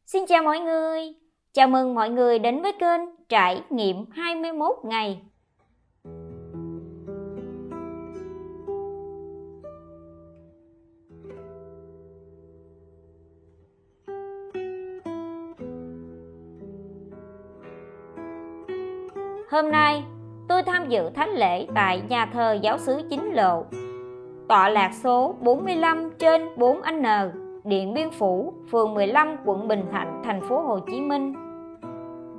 Xin chào mọi người, chào mừng mọi người đến với kênh Trải nghiệm 21 ngày. Hôm nay, tôi tham dự thánh lễ tại nhà thờ giáo xứ Chính Lộ, tọa lạc số 45/4N, Điện Biên Phủ, phường 15, quận Bình Thạnh, thành phố Hồ Chí Minh.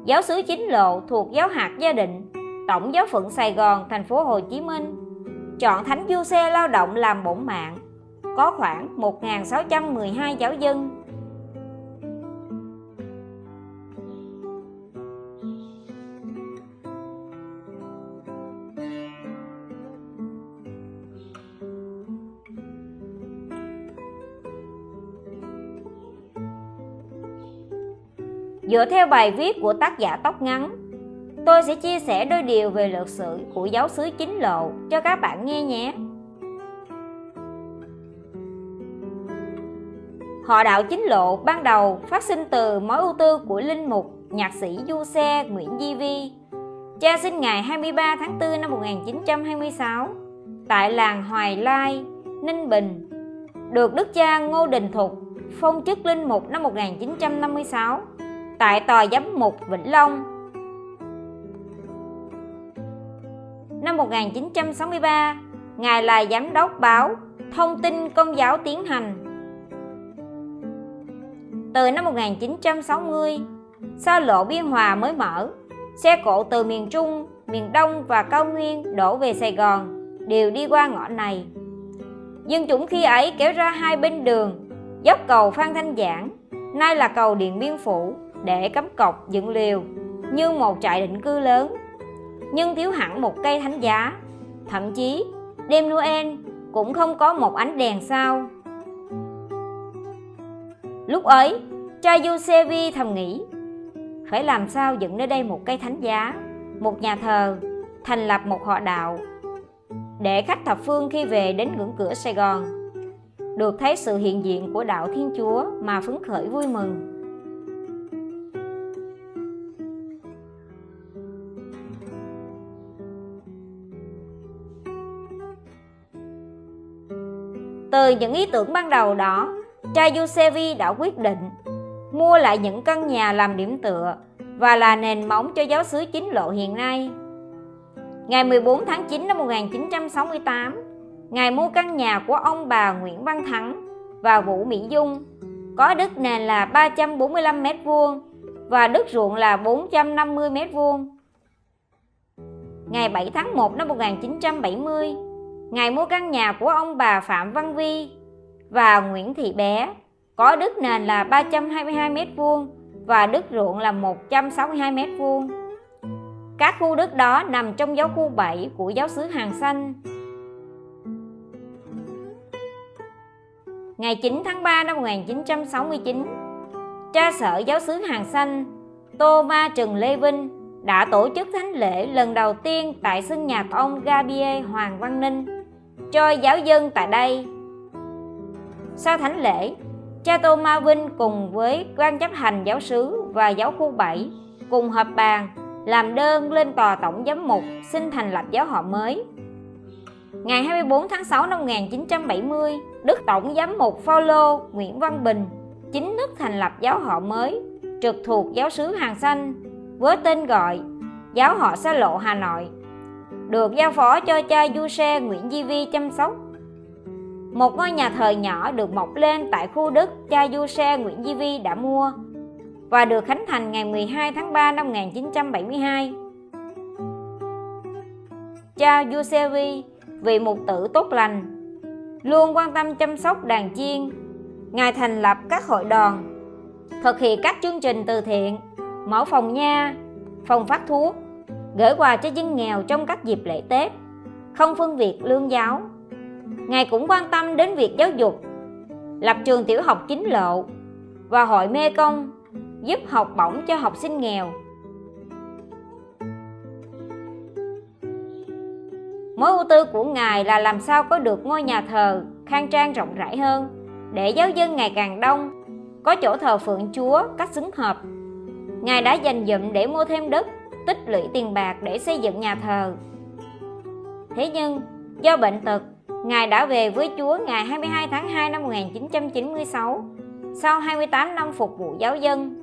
Giáo xứ Chính Lộ thuộc giáo hạt Gia Định, Tổng giáo phận Sài Gòn, thành phố Hồ Chí Minh. Chọn Thánh Giuse lao động làm bổn mạng, có khoảng 1.612 giáo dân. Dựa theo bài viết của tác giả Tóc Ngắn, tôi sẽ chia sẻ đôi điều về lịch sử của giáo xứ Chính Lộ cho các bạn nghe nhé. Họ đạo Chính Lộ ban đầu phát sinh từ mối ưu tư của linh mục nhạc sĩ Giuse Nguyễn Di Vi. Cha sinh ngày 23 tháng 4 năm 1926 tại làng Hoài Lai, Ninh Bình. Được đức cha Ngô Đình Thục phong chức linh mục năm 1956 tại tòa giám mục Vĩnh Long. Năm 1963, Ngài là giám đốc báo Thông tin Công giáo Tiến hành. Từ năm 1960, xa lộ Biên Hòa mới mở, xe cộ từ miền Trung, miền Đông và cao nguyên đổ về Sài Gòn đều đi qua ngõ này. Dân chúng khi ấy kéo ra hai bên đường, dốc cầu Phan Thanh Giảng, nay là cầu Điện Biên Phủ, để cắm cọc dựng lều như một trại định cư lớn, nhưng thiếu hẳn một cây thánh giá. Thậm chí đêm Noel cũng không có một ánh đèn sao. Lúc ấy, cha Giuseppe thầm nghĩ, phải làm sao dựng nơi đây một cây thánh giá, một nhà thờ, thành lập một họ đạo, để khách thập phương khi về đến ngưỡng cửa Sài Gòn được thấy sự hiện diện của đạo Thiên Chúa mà phấn khởi vui mừng. Từ những ý tưởng ban đầu đó, cha Giuseppe đã quyết định mua lại những căn nhà làm điểm tựa và là nền móng cho giáo xứ Chính Lộ hiện nay. Ngày 14 tháng 9 năm 1968, Ngài mua căn nhà của ông bà Nguyễn Văn Thắng và Vũ Mỹ Dung, có đất nền là 345 m² và đất ruộng là 450 m². Ngày 7 tháng 1 năm 1970, Ngài mua căn nhà của ông bà Phạm Văn Vi và Nguyễn Thị Bé, có đất nền là 322 m² và đất ruộng là 162 m². Các khu đất đó nằm trong giáo khu 7 của giáo xứ Hàng Xanh. Ngày 9 tháng 3 năm 1969, cha sở giáo xứ Hàng Xanh, Tô Ma Trần Lê Vinh, đã tổ chức thánh lễ lần đầu tiên tại sân nhà của ông Gabriel Hoàng Văn Ninh cho giáo dân tại đây. Sau thánh lễ, cha Tô Ma Vinh cùng với ban chấp hành giáo xứ và giáo khu 7 cùng họp bàn làm đơn lên tòa tổng giám mục xin thành lập giáo họ mới. Ngày 24 tháng 6 năm 1970, Đức Tổng giám mục Phaolô Nguyễn Văn Bình chính thức thành lập giáo họ mới trực thuộc giáo xứ Hàng Xanh với tên gọi Giáo họ Xa Lộ Hà Nội, được giao phó cho cha Giuse Nguyễn Di Vi chăm sóc. Một ngôi nhà thờ nhỏ được mọc lên tại khu đất cha Giuse Nguyễn Di Vi đã mua và được khánh thành ngày 12 tháng 3 năm 1972. Cha Giuseppe, vị mục tử tốt lành, luôn quan tâm chăm sóc đàn chiên. Ngài thành lập các hội đoàn, thực hiện các chương trình từ thiện, mở phòng nha, phòng phát thuốc, gửi quà cho dân nghèo trong các dịp lễ Tết, không phân biệt lương giáo. Ngài cũng quan tâm đến việc giáo dục, lập trường tiểu học Chính Lộ và hội Mê Công, giúp học bổng cho học sinh nghèo. Mối ưu tư của Ngài là làm sao có được ngôi nhà thờ khang trang rộng rãi hơn để giáo dân ngày càng đông có chỗ thờ phượng Chúa cách xứng hợp. Ngài đã dành dụm để mua thêm đất, tích lũy tiền bạc để xây dựng nhà thờ. Thế nhưng, do bệnh tật, Ngài đã về với Chúa ngày 22 tháng 2 năm 1996, sau 28 năm phục vụ giáo dân.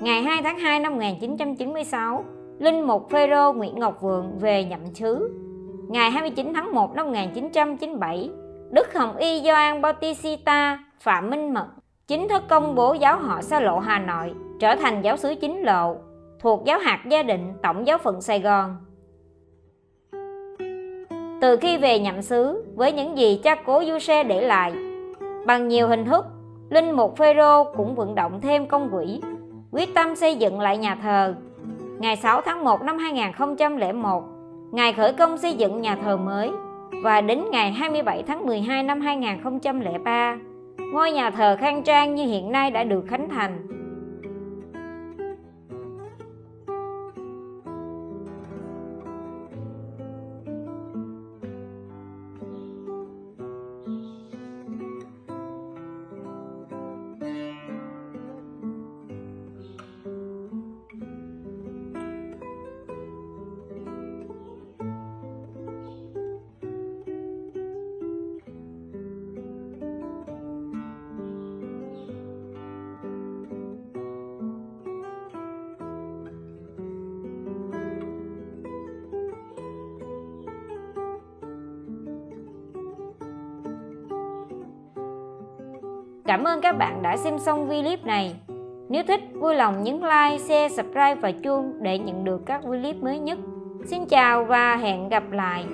Ngày 2 tháng 2 năm 1996, Linh mục Phêrô Nguyễn Ngọc Vượng về nhậm xứ. Ngày 29 tháng 1 năm 1997, Đức Hồng Y Gioan Bautista Phạm Minh Mật chính thức công bố giáo họ Sa Lộ Hà Nội trở thành giáo xứ chính lộ, thuộc giáo hạt Gia Định, Tổng giáo phận Sài Gòn. Từ khi về nhậm xứ, với những gì cha cố Giuse để lại, bằng nhiều hình thức, Linh mục Phêrô cũng vận động thêm công quỹ, quyết tâm xây dựng lại nhà thờ. Ngày 6 tháng 1 năm 2001, Ngài khởi công xây dựng nhà thờ mới, và đến ngày 27 tháng 12 năm 2003, ngôi nhà thờ khang trang như hiện nay đã được khánh thành. Cảm ơn các bạn đã xem xong clip này. Nếu thích, vui lòng nhấn like, share, subscribe và chuông để nhận được các clip mới nhất. Xin chào và hẹn gặp lại.